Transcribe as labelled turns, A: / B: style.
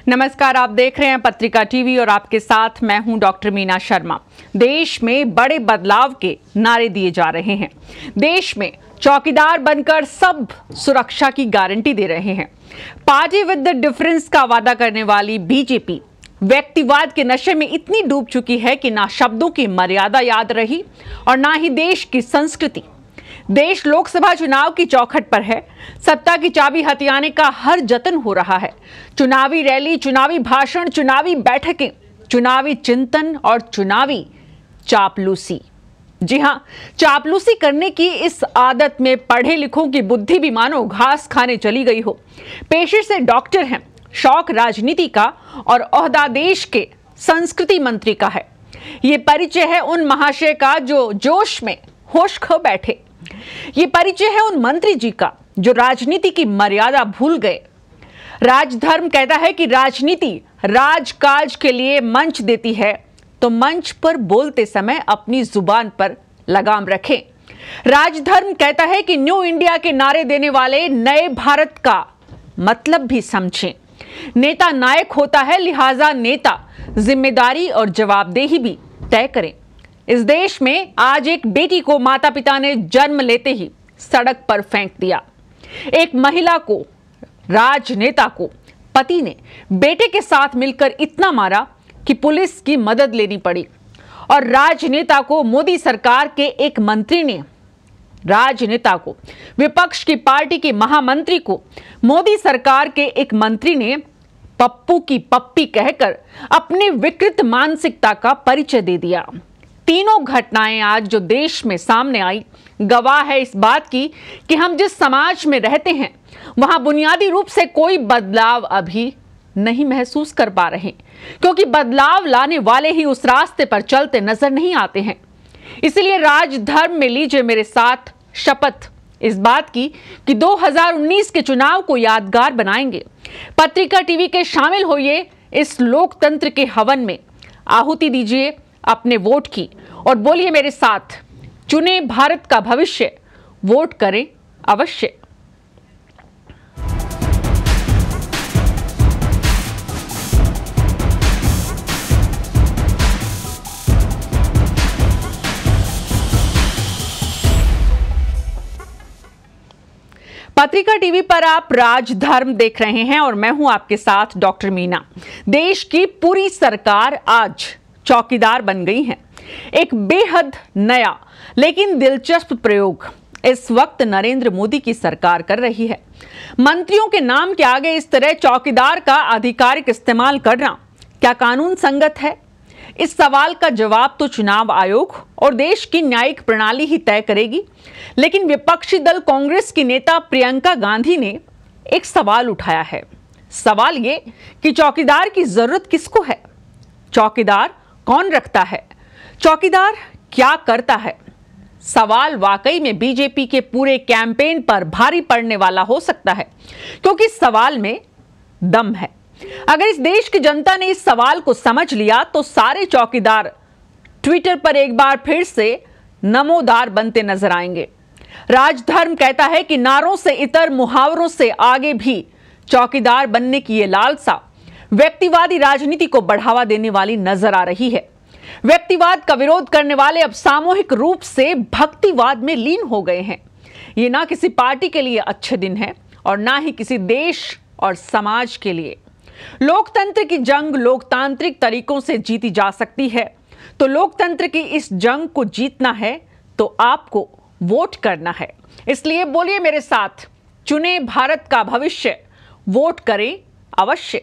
A: नमस्कार, आप देख रहे हैं पत्रिका टीवी और आपके साथ मैं हूं डॉक्टर मीना शर्मा। देश में बड़े बदलाव के नारे दिए जा रहे हैं। देश में चौकीदार बनकर सब सुरक्षा की गारंटी दे रहे हैं। पार्टी विद द डिफरेंस का वादा करने वाली बीजेपी व्यक्तिवाद के नशे में इतनी डूब चुकी है कि ना शब्दों की मर्यादा याद रही और ना ही देश की संस्कृति। देश लोकसभा चुनाव की चौखट पर है। सत्ता की चाबी हथियाने का हर जतन हो रहा है। चुनावी रैली, चुनावी भाषण, चुनावी बैठकें, चुनावी चिंतन और चुनावी चापलूसी। जी हां, चापलूसी करने की इस आदत में पढ़े लिखों की बुद्धि भी मानो घास खाने चली गई हो। पेशे से डॉक्टर हैं, शौक राजनीति का और ओहदा देश के संस्कृति मंत्री का है। ये परिचय है उन महाशय का जो जोश में होश खो बैठे। ये परिचय है उन मंत्री जी का जो राजनीति की मर्यादा भूल गए। राजधर्म कहता है कि राजनीति राजकाज के लिए मंच देती है, तो मंच पर बोलते समय अपनी जुबान पर लगाम रखें। राजधर्म कहता है कि न्यू इंडिया के नारे देने वाले नए भारत का मतलब भी समझें। नेता नायक होता है, लिहाजा नेता जिम्मेदारी और जवाबदेही भी तय करें। इस देश में आज एक बेटी को माता पिता ने जन्म लेते ही सड़क पर फेंक दिया। एक महिला को, राजनेता को पति ने बेटे के साथ मिलकर इतना मारा कि पुलिस की मदद लेनी पड़ी। और राजनेता को मोदी सरकार के एक मंत्री ने, राजनेता को, विपक्ष की पार्टी की महामंत्री को मोदी सरकार के एक मंत्री ने पप्पू की पप्पी कहकर अपनी विकृत मानसिकता का परिचय दे दिया। तीनों घटनाएं आज जो देश में सामने आई गवाह है इस बात की कि हम जिस समाज में रहते हैं वहां बुनियादी रूप से कोई बदलाव अभी नहीं महसूस कर पा रहे, क्योंकि बदलाव लाने वाले ही उस रास्ते पर चलते नजर नहीं आते हैं। इसलिए राजधर्म में लीजिए मेरे साथ शपथ इस बात की कि 2019 के चुनाव को यादगार बनाएंगे। पत्रिका टीवी के शामिल होइए इस लोकतंत्र के हवन में, आहुति दीजिए अपने वोट की और बोलिए मेरे साथ, चुने भारत का भविष्य, वोट करें अवश्य। पत्रिका टीवी पर आप राजधर्म देख रहे हैं और मैं हूं आपके साथ डॉक्टर मीना। देश की पूरी सरकार आज चौकीदार बन गई है। एक बेहद नया लेकिन दिलचस्प प्रयोग इस वक्त नरेंद्र मोदी की सरकार कर रही है। मंत्रियों के नाम के आगे इस तरह चौकीदार का आधिकारिक इस्तेमाल करना क्या कानून संगत है? इस सवाल का जवाब तो चुनाव आयोग और देश की न्यायिक प्रणाली ही तय करेगी। लेकिन विपक्षी दल कांग्रेस की नेता प्रियंका गांधी ने एक सवाल उठाया है। सवाल ये कि चौकीदार की जरूरत किसको है? चौकीदार कौन रखता है? चौकीदार क्या करता है? सवाल वाकई में बीजेपी के पूरे कैंपेन पर भारी पड़ने वाला हो सकता है, क्योंकि सवाल में दम है। अगर इस देश की जनता ने इस सवाल को समझ लिया तो सारे चौकीदार ट्विटर पर एक बार फिर से नमोदार बनते नजर आएंगे। राजधर्म कहता है कि नारों से इतर मुहावरों से आगे भी चौकीदार बनने की यह लालसा व्यक्तिवादी राजनीति को बढ़ावा देने वाली नजर आ रही है। व्यक्तिवाद का विरोध करने वाले अब सामूहिक रूप से भक्तिवाद में लीन हो गए हैं। ये ना किसी पार्टी के लिए अच्छे दिन है और ना ही किसी देश और समाज के लिए। लोकतंत्र की जंग लोकतांत्रिक तरीकों से जीती जा सकती है, तो लोकतंत्र की इस जंग को जीतना है तो आपको वोट करना है। इसलिए बोलिए मेरे साथ, चुने भारत का भविष्य, वोट करें अवश्य।